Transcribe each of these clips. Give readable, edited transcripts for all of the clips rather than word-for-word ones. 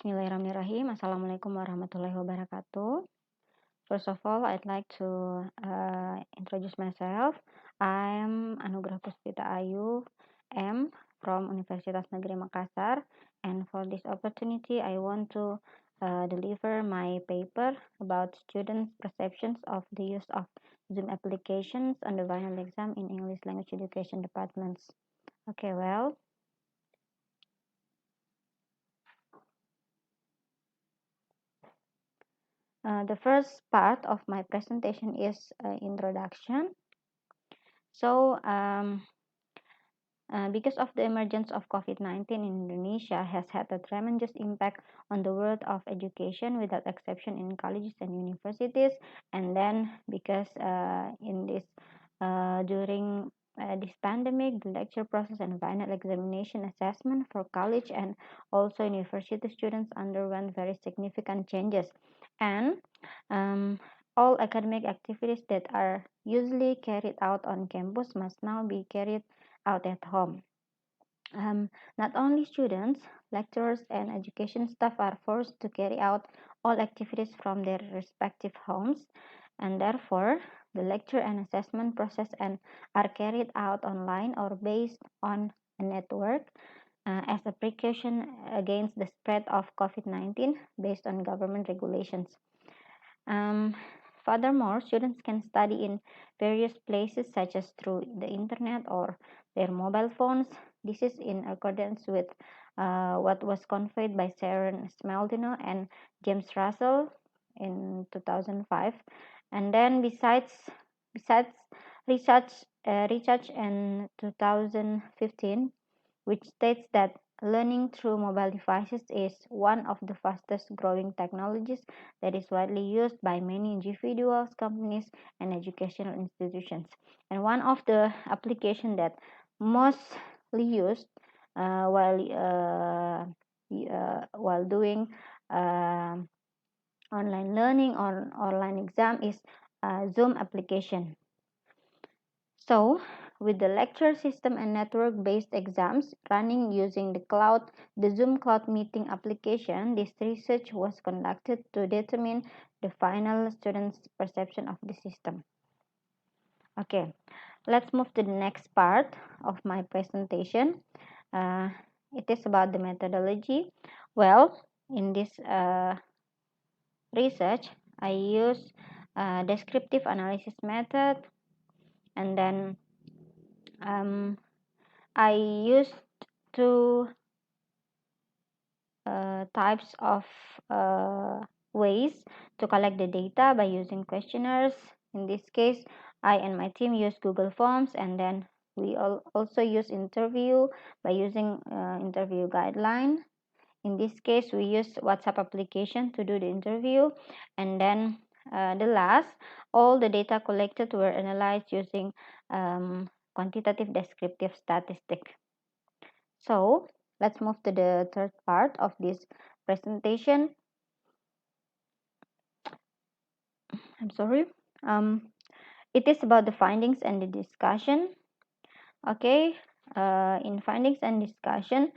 Bismillahirrahmanirrahim. Assalamualaikum warahmatullahi wabarakatuh. First of all, I'd like to introduce myself. I'm Anugrah Puspita Ayu M from Universitas Negeri Makassar, and for this opportunity, I want to deliver my paper about students' perceptions of the use of Zoom applications on the final exam in English Language Education departments. Okay, well. The first part of my presentation is introduction. So, because of the emergence of COVID-19 in Indonesia has had a tremendous impact on the world of education without exception in colleges and universities. And then because during this pandemic, the lecture process and final examination assessment for college and also university students underwent very significant changes. And all academic activities that are usually carried out on campus must now be carried out at home. Not only students, lecturers, and education staff are forced to carry out all activities from their respective homes, and therefore the lecture and assessment process are carried out online or based on a network as a precaution against the spread of COVID-19 based on government regulations. Furthermore, students can study in various places such as through the internet or their mobile phones. This is in accordance with what was conveyed by Sharon Smaldino and James Russell in 2005. And then besides research in 2015, which states that learning through mobile devices is one of the fastest growing technologies that is widely used by many individuals, companies, and educational institutions. And one of the applications that mostly used while doing online learning or online exam is Zoom application. So, with the lecture system and network-based exams running using the Zoom Cloud Meeting application, this research was conducted to determine the final students' perception of the system. Okay, let's move to the next part of my presentation. It is about the methodology. Well, in this research, I use descriptive analysis method, and then I used two types of ways to collect the data by using questionnaires. In this case, I and my team use Google Forms, and then we also use interview by using interview guideline. In this case, we use WhatsApp application to do the interview, and then all the data collected were analyzed using quantitative descriptive statistic. So let's move to the third part of this presentation. I'm sorry. It is about the findings and the discussion. Okay. In findings and discussion,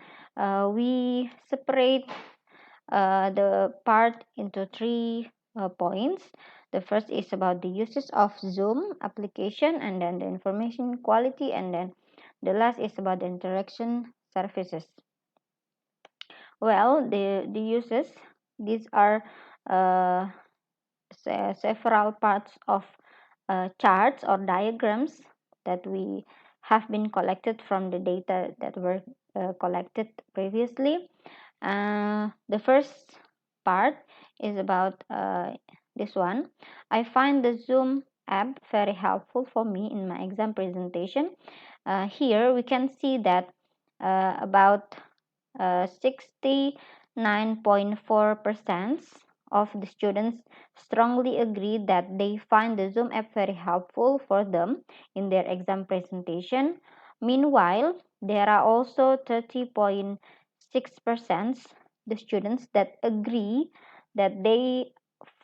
we separate the part into three points. The first is about the uses of Zoom application, and then the information quality, and then the last is about the interaction services. Well, the uses, these are several parts of charts or diagrams that we have been collected from the data that were collected previously. The first part is about this one. I find the Zoom app very helpful for me in my exam presentation. Here we can see that about 69.4% of the students strongly agree that they find the Zoom app very helpful for them in their exam presentation. Meanwhile, there are also 30.6% the students that agree that they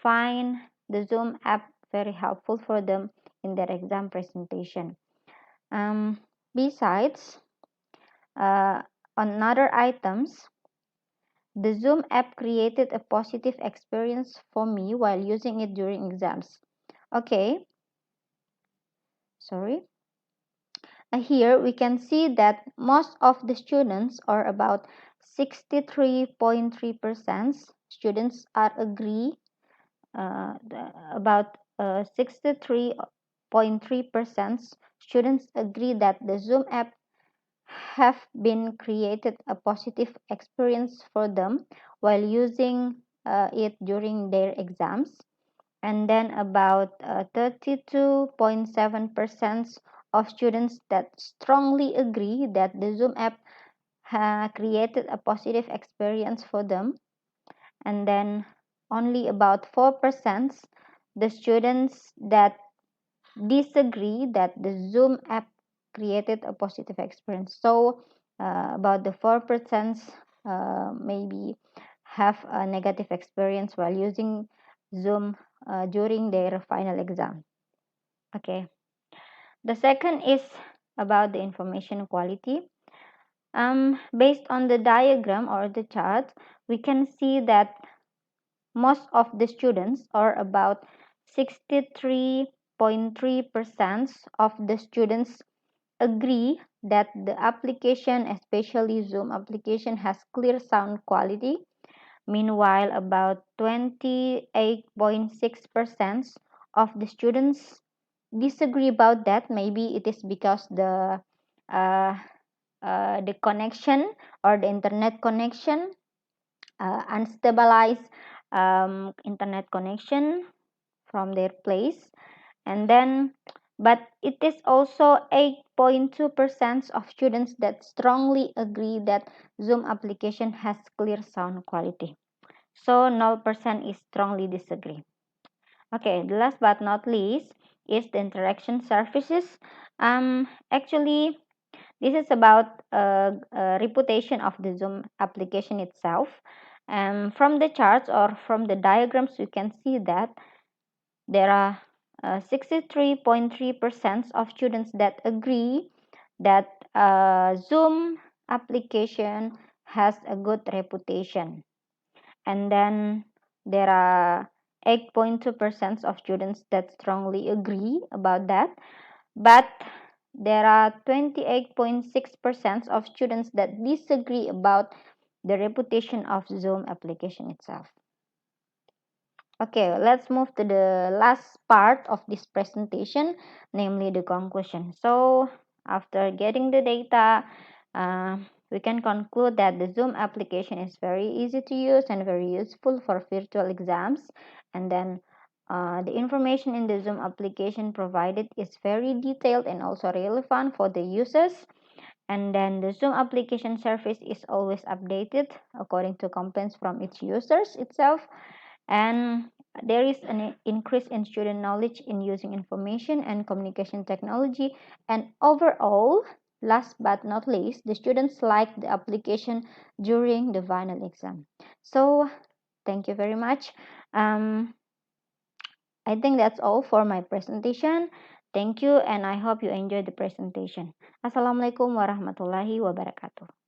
find the Zoom app very helpful for them in their exam presentation. Besides, on other items, the Zoom app created a positive experience for me while using it during exams. Okay, sorry. Here we can see that most of the students, or about 63.3% students, are agree about 63.3% students agree that the Zoom app have been created a positive experience for them while using it during their exams. And then about 32.7% of students that strongly agree that the Zoom app created a positive experience for them. And then only about 4% the students that disagree that the Zoom app created a positive experience. So about the 4% maybe have a negative experience while using Zoom during their final exam. Okay. The second is about the information quality. Based on the diagram or the chart, we can see that most of the students, or about 63.3% of the students, agree that the application, especially Zoom application, has clear sound quality. Meanwhile, about 28.6% of the students disagree about that. Maybe it is because uh, the connection or the internet connection, unstabilized internet connection from their place. And then, but it is also 8.2% of students that strongly agree that Zoom application has clear sound quality. So 0% is strongly disagree. Okay, the last but not least is the interaction surfaces. Actually, this is about reputation of the Zoom application itself. From the charts or from the diagrams, you can see that there are 63.3% of students that agree that Zoom application has a good reputation. And then there are 8.2% of students that strongly agree about that. But there are 28.6% of students that disagree about the reputation of Zoom application itself. Okay, let's move to the last part of this presentation, namely the conclusion. So, after getting the data, we can conclude that the Zoom application is very easy to use and very useful for virtual exams. And then the information in the Zoom application provided is very detailed and also relevant for the users. And then the Zoom application service is always updated according to complaints from its users itself. And there is an increase in student knowledge in using information and communication technology. And overall, last but not least, the students like the application during the final exam. So thank you very much. I think that's all for my presentation. Thank you, and I hope you enjoyed the presentation. Assalamualaikum warahmatullahi wabarakatuh.